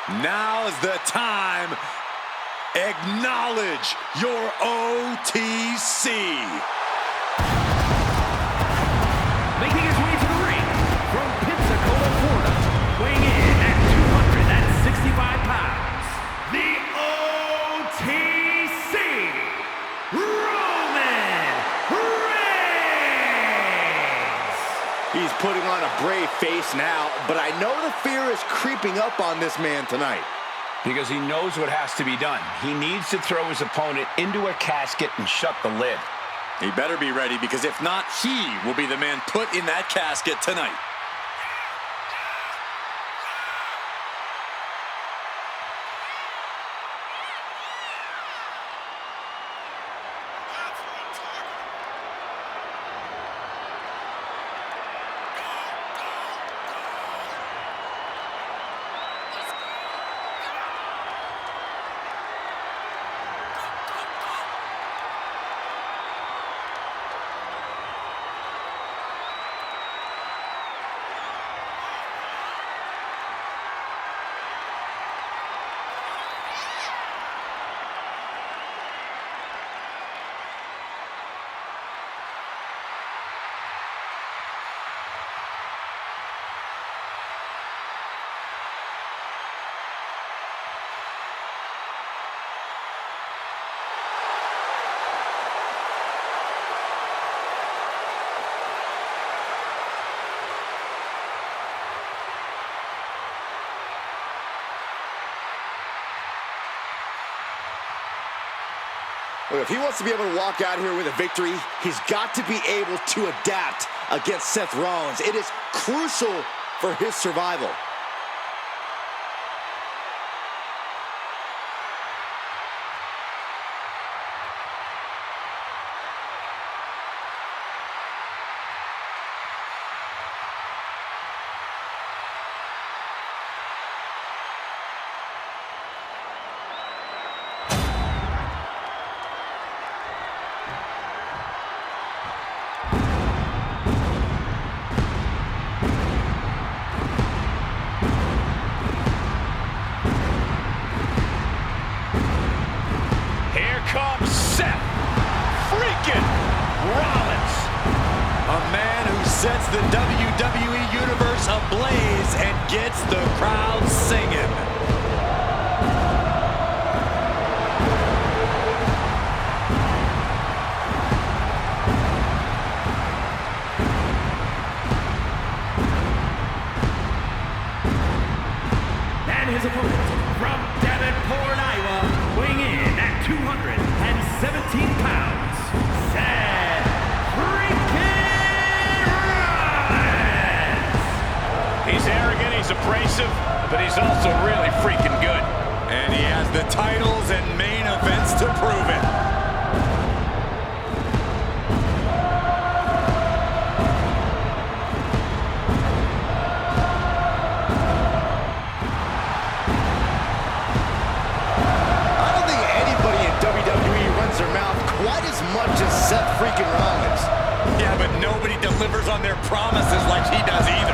Now's the time. Acknowledge your OTC. Making his way to the ring from Pensacola, Florida, weighing in at 265 pounds, the OTC, Roman Reigns. He's putting on a brave face now, but I know the fear is creeping up on this man tonight. Because he knows what has to be done. He needs to throw his opponent into a casket and shut the lid. He better be ready, because if not, he will be the man put in that casket tonight. Well, if he wants to be able to walk out here with a victory, he's got to be able to adapt against Seth Rollins. It is crucial for his survival. Comes Seth Freakin Rollins. A man who sets the WWE Universe ablaze and gets the crowd singing. And his opponent from Davenport, Iowa, weighing in at 217 pounds, Seth Freakin Rollins. He's arrogant, he's abrasive, but he's also really freaking good. And he has the titles and main events to prove it. Their mouth quite as much as Seth Freakin Rollins. Yeah, but nobody delivers on their promises like he does either.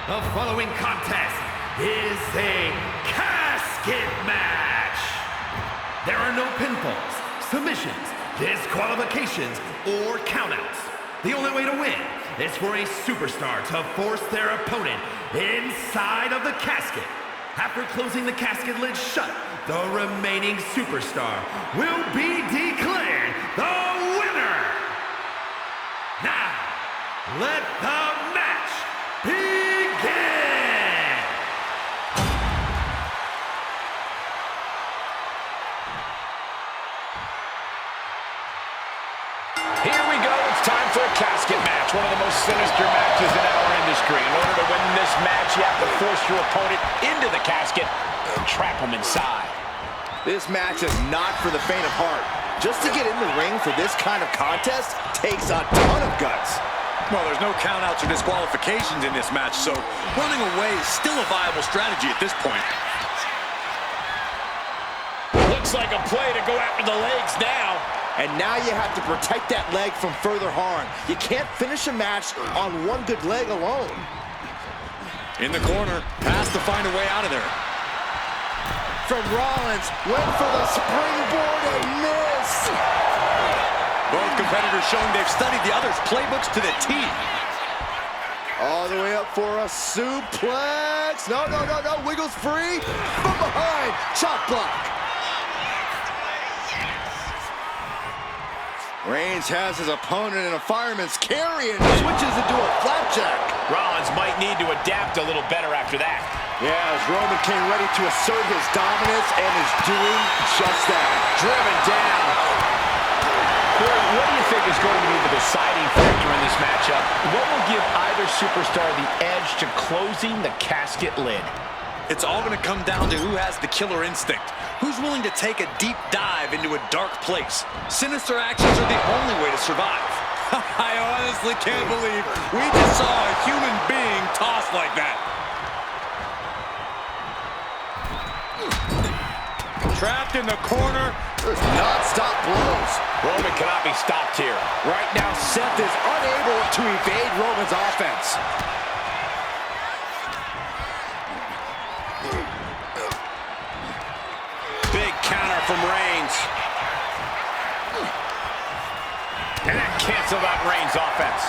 The following contest is a casket match. There are no pinfalls, submissions, disqualifications, or countouts. The only way to win is for a superstar to force their opponent inside of the casket. After closing the casket lid shut, the remaining superstar will be declared the winner. Now, let the match begin. Here we go. It's time for a casket match. One of the most sinister matches in our industry. In order to win this match, you have to force your opponent into the casket and trap him inside. This match is not for the faint of heart. Just to get in the ring for this kind of contest takes a ton of guts. Well, there's no countouts or disqualifications in this match, so running away is still a viable strategy at this point. Looks like a play to go after the legs now. And now you have to protect that leg from further harm. You can't finish a match on one good leg alone. In the corner, has to find a way out of there. From Rollins, went for the springboard and missed. Both competitors showing they've studied the other's playbooks to the T. All the way up for a suplex. No, no, no, no, wiggles free. From behind, chop block. Reigns has his opponent in a fireman's carry and switches into a flapjack. Rollins might need to adapt a little better after that. Yeah, as Roman came ready to assert his dominance and is doing just that. Driven down. Corey, what do you think is going to be the deciding factor in this matchup? What will give either superstar the edge to closing the casket lid? It's all going to come down to who has the killer instinct. Who's willing to take a deep dive into a dark place? Sinister actions are the only way to survive. I honestly can't believe we just saw a human being tossed like that. Trapped in the corner. Non-stop blows. Roman cannot be stopped here. Right now, Seth is unable to evade Roman's offense. Big counter from Reigns. And that canceled out Reigns' offense.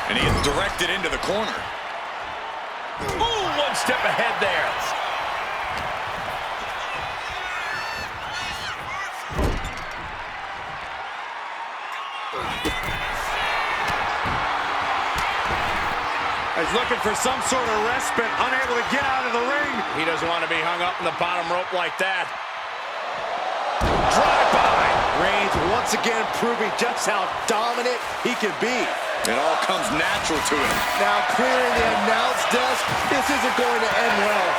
And he is directed into the corner. Ooh, one step ahead there. He's looking for some sort of respite, unable to get out of the ring. He doesn't want to be hung up in the bottom rope like that. Drive-by. Reigns once again proving just how dominant he can be. It all comes natural to him. Now clearing the announce desk. This isn't going to end well.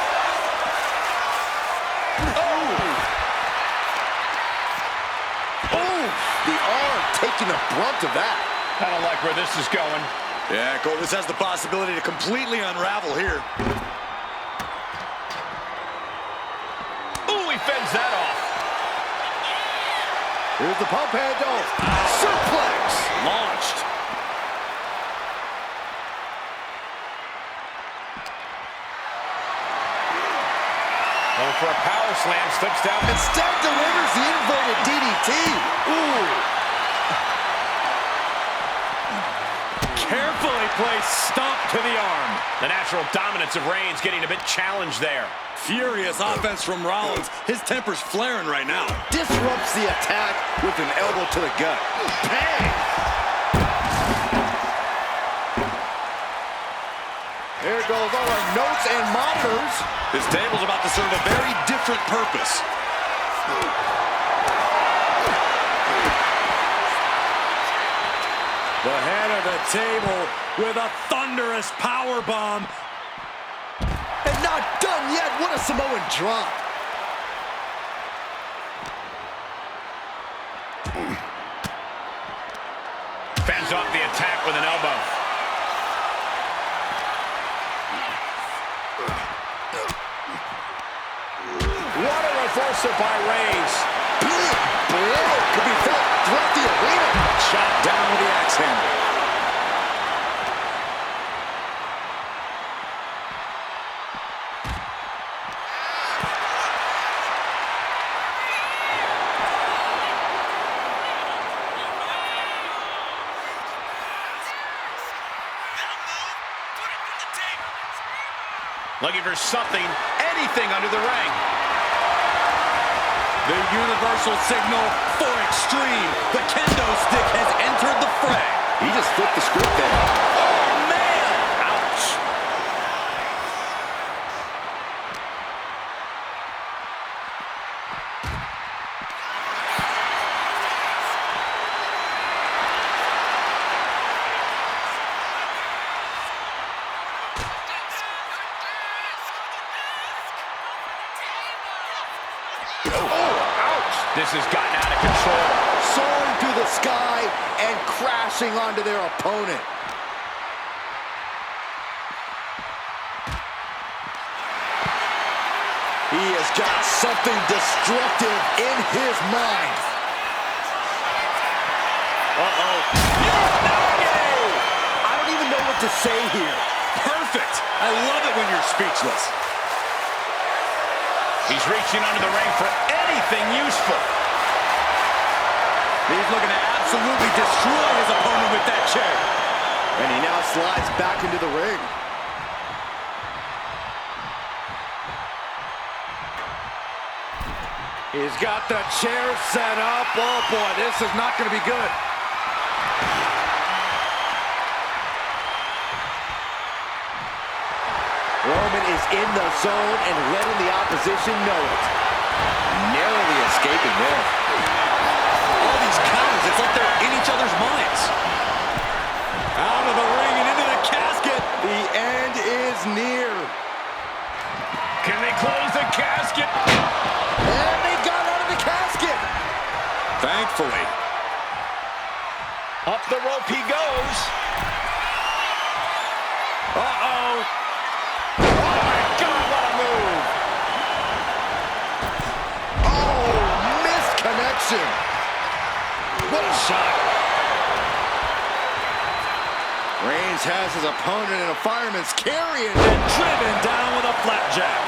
Oh! The arm taking the brunt of that. I don't like where this is going. Yeah, Cole, this has the possibility to completely unravel here. Ooh, he fends that off. Here's the pump handle. Suplex. Launched. Going for a power slam, slips down. Instead delivers the inverted DDT. Ooh. Carefully placed stomp to the arm. The natural dominance of Reigns getting a bit challenged there. Furious offense from Rollins. His temper's flaring right now. Disrupts the attack with an elbow to the gut. Bang! There goes all our notes and monitors. This table's about to serve a very different purpose. The head of the table with a thunderous power bomb. And not done yet. What a Samoan drop. Fends off the attack with an elbow. What a reversal by Reigns. Big blow could be felt throughout the arena. Shot down with the axe handle. Looking for something, anything under the ring. The universal signal for extreme. The kendo stick has entered the fray. He just flipped the script there. Oh, man! Ouch! This has gotten out of control. Soaring through the sky and crashing crashing onto their opponent. He has got something destructive in his mind. Uh-oh. I don't even know what to say here. Perfect. I love it when you're speechless. He's reaching under the ring for anything useful. He's looking to absolutely destroy his opponent with that chair. And he now slides back into the ring. He's got the chair set up. Oh, boy, this is not going to be good. Roman is in the zone and letting the opposition know it. Narrowly escaping there. All these counters, it's like they're in each other's minds. Out of the ring and into the casket. The end is near. Can they close the casket? And they got out of the casket. Thankfully. Up the rope he goes. Uh-oh. Oh, my God, what a move. Oh, missed connection. What a shot. Reigns has his opponent in a fireman's carry and Driven down with a flapjack.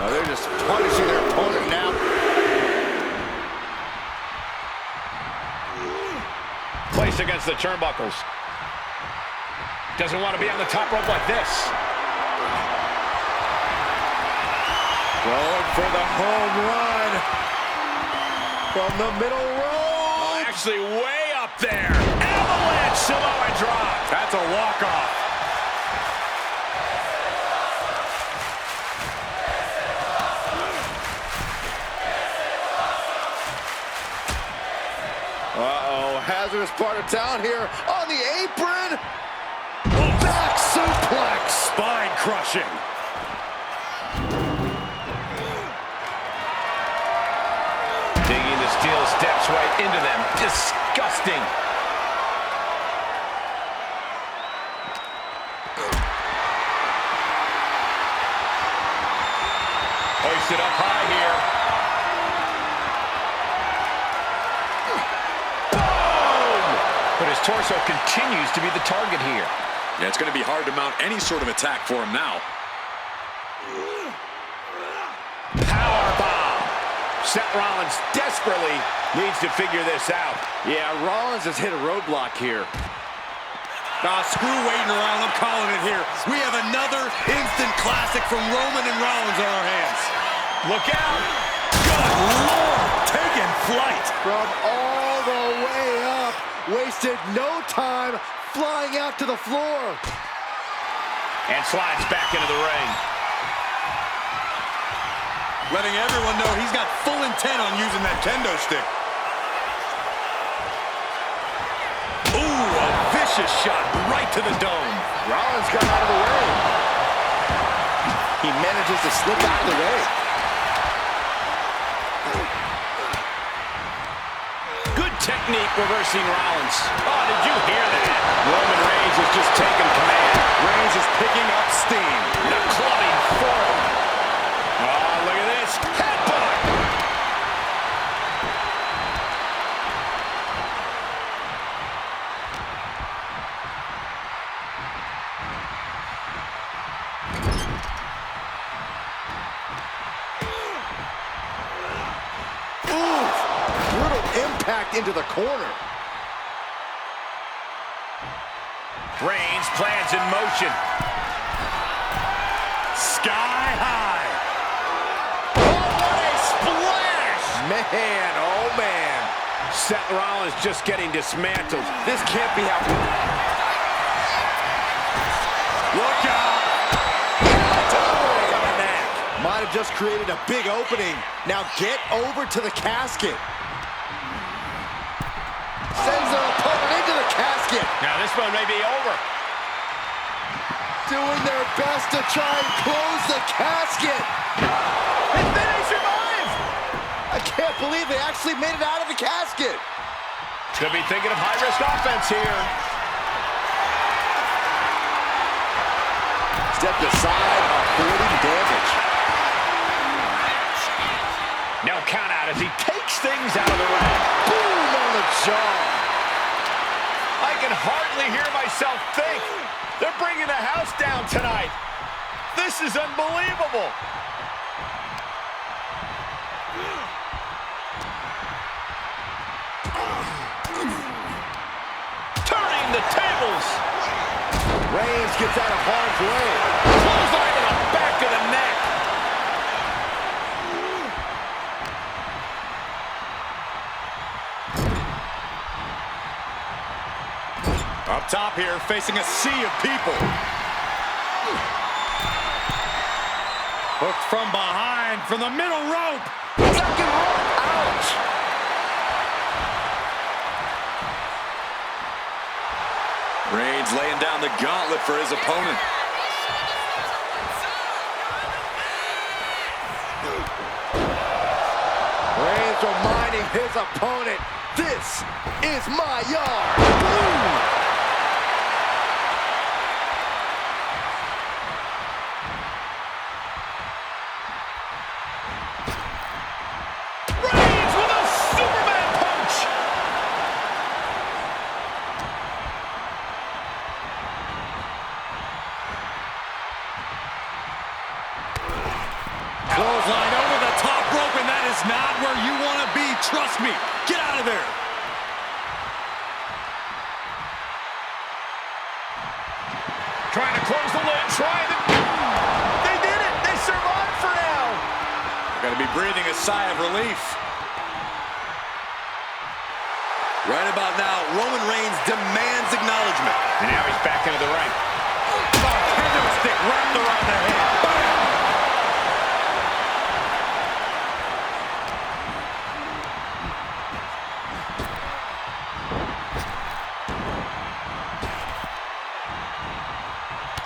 oh, they're just punishing their opponent now. Place against the turnbuckles. Doesn't want to be on the top rope like this. Going for the home run from the middle row. Actually way up there. Avalanche Samoa drop. That's a walk-off. Uh-oh, hazardous part of town here on the apron. Back suplex. Spine crushing. Digging the steel steps right into them. Disgusting. Hoisted up high here. Boom! But his torso continues to be the target here. Yeah, it's going to be hard to mount any sort of attack for him now. Powerbomb. Seth Rollins desperately needs to figure this out. Yeah, Rollins has hit a roadblock here. Screw waiting around. I'm calling it here. We have another instant classic from Roman and Rollins on our hands. Look out. Good Lord, taking flight. From all the way up, wasted no time flying out to the floor. And slides back into the ring. Letting everyone know he's got full intent on using that kendo stick. Ooh, a vicious shot right to the dome. Rollins got out of the way. He manages to slip out of the way. Good technique reversing Rollins. Oh, did you hear that? Roman Reigns is just taking command. Reigns is picking up steam. And a clubbing forward. Oh, look at this. Headbutt. Impact into the corner. Reigns plans in motion. Sky high. Oh, what a splash! Man, oh man. Seth Rollins just getting dismantled. This can't be happening. Look out. Might have just created a big opening. Now get over to the casket. Sends their opponent into the casket. Now this one may be over. doing their best to try and close the casket. And then they survive! I can't believe they actually made it out of the casket. Could be thinking of high-risk offense here. Stepped aside, avoiding damage. No count out as he takes things out of the ring. Boom on the jaw. I can hardly hear myself think. They're bringing the house down tonight. This is unbelievable. Turning the tables. Reigns gets out of harm's way. Clothesline to the back of the neck. Up top here, facing a sea of people. Hooked from behind, from the middle rope. Second rope, ouch. Reigns laying down the gauntlet for his opponent. Reigns reminding his opponent, this is my yard. Boom. Reigns with a Superman punch. Clothesline over the top rope, and that is not where you want to be. Trust me. Get out of there. Trying to close the lid, They did it! They survived for now! Got to be breathing a sigh of relief. Right about now, Roman Reigns demands acknowledgement. And now he's back into the ring. Kendo stick wrapped around the head. Bam!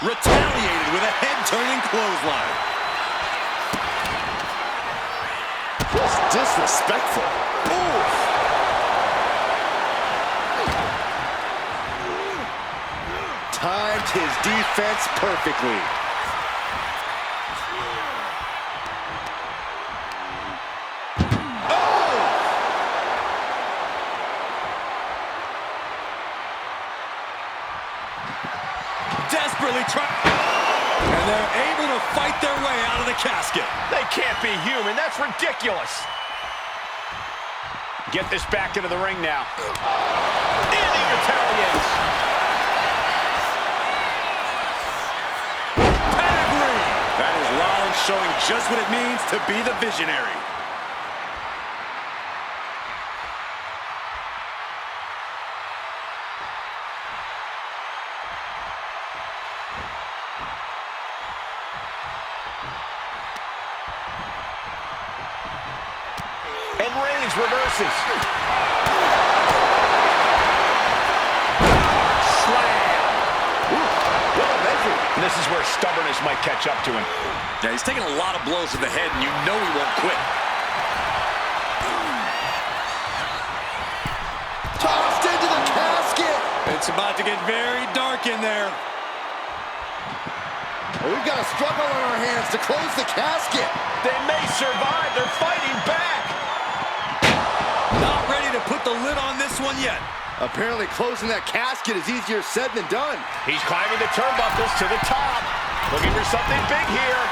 Retaliated with a head-turning clothesline. Just disrespectful. Oof. Timed his defense perfectly. Desperately trying. And they're able to fight their way out of the casket. They can't be human. That's ridiculous. Get this back into the ring now. In the Italians. Pedigree. That is Rollins showing just what it means to be the visionary. And Reigns reverses. Slam. Well measured. And this is where stubbornness might catch up to him. Yeah, he's taking a lot of blows to the head, and you know he won't quit. Tossed into the casket. It's about to get very dark in there. Well, we've got a struggle on our hands to close the casket. They may survive. They're fighting back. Not ready to put the lid on this one yet. Apparently closing that casket is easier said than done. He's climbing the turnbuckles to the top. Looking for something big here.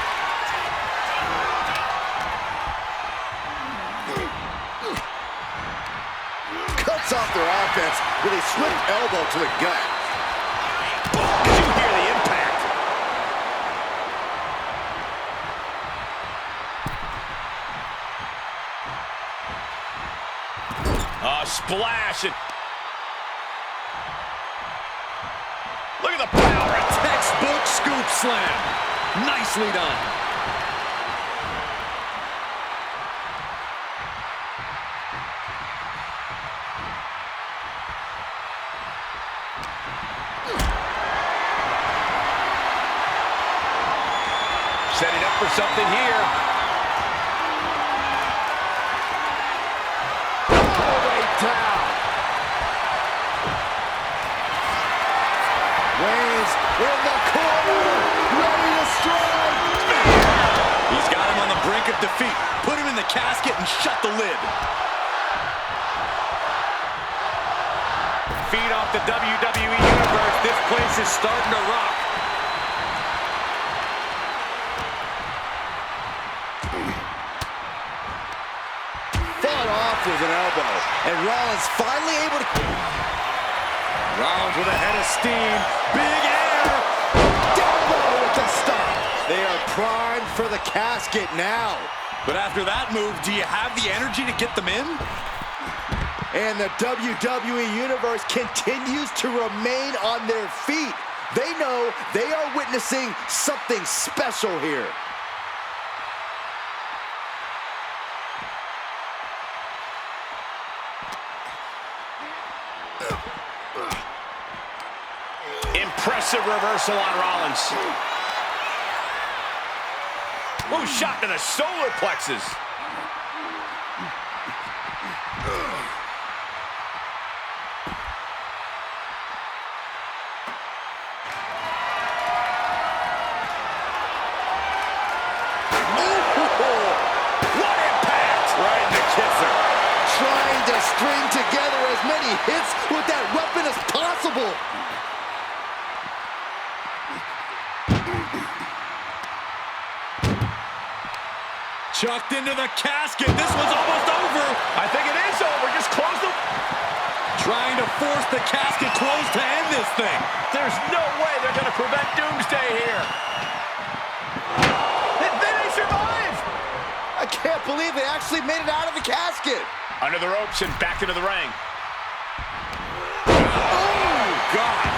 Cuts off their offense with a swift elbow to the gut. Did you hear the impact? A splash. Look at the power. Textbook scoop slam. Nicely done. setting up for something here. All the way down. Reigns in the corner, ready to strike. He's got him on the brink of defeat. Put him in the casket and shut the lid. Feed off the WWE Universe. This place is starting to rock. Fought off with an elbow, and Rollins finally able to... Rollins with a head of steam. Big air. Down low with the stop. They are primed for the casket now. But after that move, do you have the energy to get them in? And the WWE Universe continues to remain on their feet. They know they are witnessing something special here. Impressive reversal on Rollins. Ooh, shot to the solar plexus. What impact! Right in the kisser. Trying to string together as many hits with that weapon as possible. Chucked into the casket. This one's almost over. I think it is over. Just close the... Trying to force the casket closed to end this thing. There's no way they're going to prevent Doomsday here. And then they survive. I can't believe they actually made it out of the casket. Under the ropes and back into the ring. Oh, God.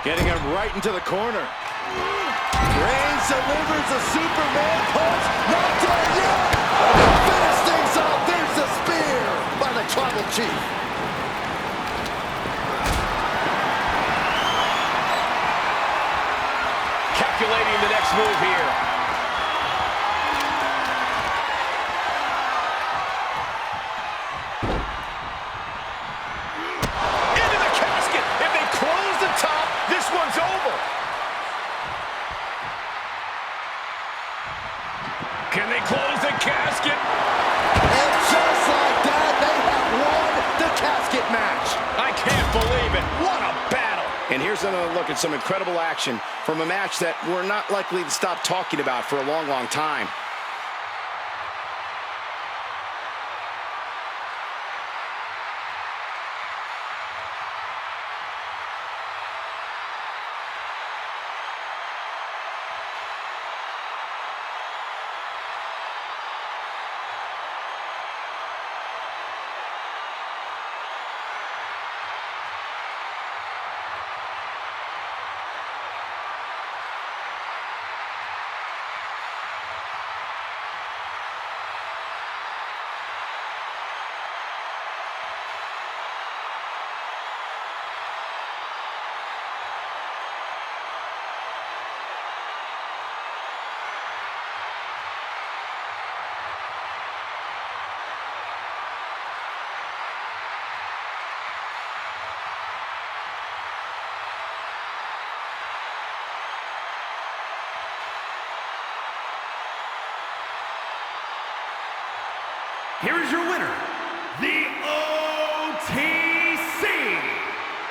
Getting him right into the corner. Reigns delivers a Superman punch. Not done yet. Finish things off. There's the spear by the Tribal Chief. Calculating the next move here. Into the casket. If they close the top, this one's over. Can they close the casket? And just like that, they have won the casket match. I can't believe it. What a battle. And here's another look at some incredible action from a match that we're not likely to stop talking about for a long, long time. Here is your winner, the OTC,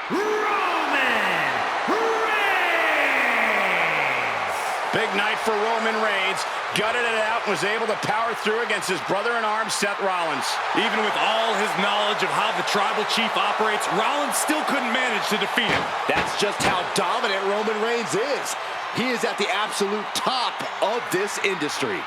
Roman Reigns. Big night for Roman Reigns. Gutted it out and was able to power through against his brother-in-arms, Seth Rollins. Even with all his knowledge of how the Tribal Chief operates, Rollins still couldn't manage to defeat him. That's just how dominant Roman Reigns is. He is at the absolute top of this industry.